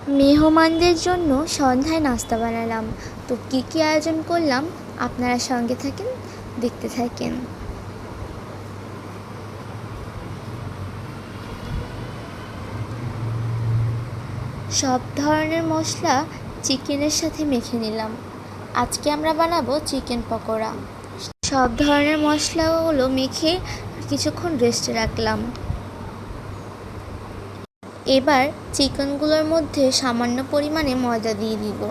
মেহমানদের জন্য সন্ধ্যায় নাস্তা বানালাম। তো কী কী আয়োজন করলাম আপনারা সঙ্গে থাকেন, দেখতে থাকেন। সব ধরনের মশলা চিকেনের সাথে মেখে নিলাম। আজকে আমরা বানাবো চিকেন পকোড়া। সব ধরনের মশলাগুলো মেখে কিছুক্ষণ রেস্টে রাখলাম। এবার চিকেনগুলোর মধ্যে সামান্য পরিমাণে ময়দা দিয়ে দিব।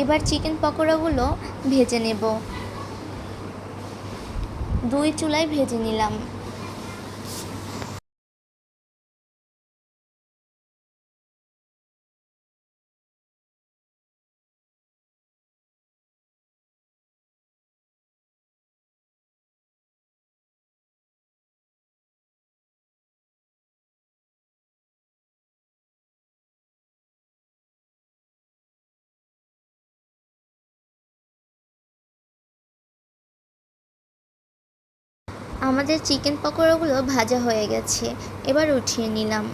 এবার চিকেন পকোড়াগুলো ভেজে নেব। 2 চুলায় ভেজে নিলাম। আমাদের চিকেন পকোড়াগুলো ভাজা হয়ে গেছে, এবার উঠিয়ে নিলাম।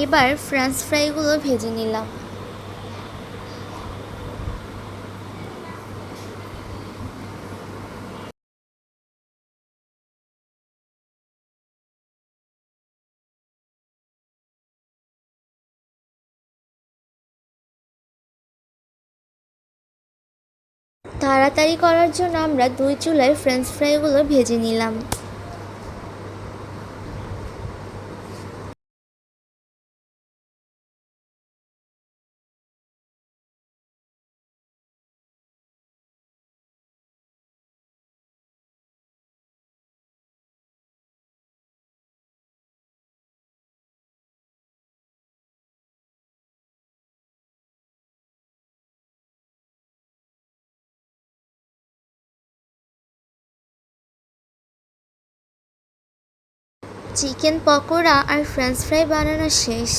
এবার ফ্রেঞ্চ ফ্রাইগুলো ভেজে নিলাম। তাড়াতাড়ি করার জন্য আমরা 2 চুলায় ফ্রেঞ্চ ফ্রাইগুলো ভেজে নিলাম। চিকেন পকোড়া আর ফ্রেঞ্চ ফ্রাই বানানো শেষ।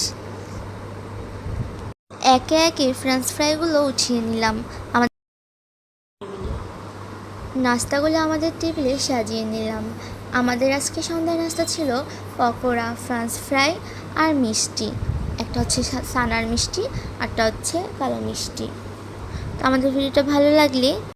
একে একে ফ্রেঞ্চ ফ্রাইগুলো উঠিয়ে নিলাম। নাস্তাগুলো আমাদের টেবিলে সাজিয়ে নিলাম। আমাদের আজকে সন্ধ্যার নাস্তা ছিল পকোড়া, ফ্রেঞ্চ ফ্রাই আর মিষ্টি। একটা হচ্ছে ছানার মিষ্টি, আরটা হচ্ছে কালো মিষ্টি। তো আমাদের ভিডিওটা ভালো লাগলে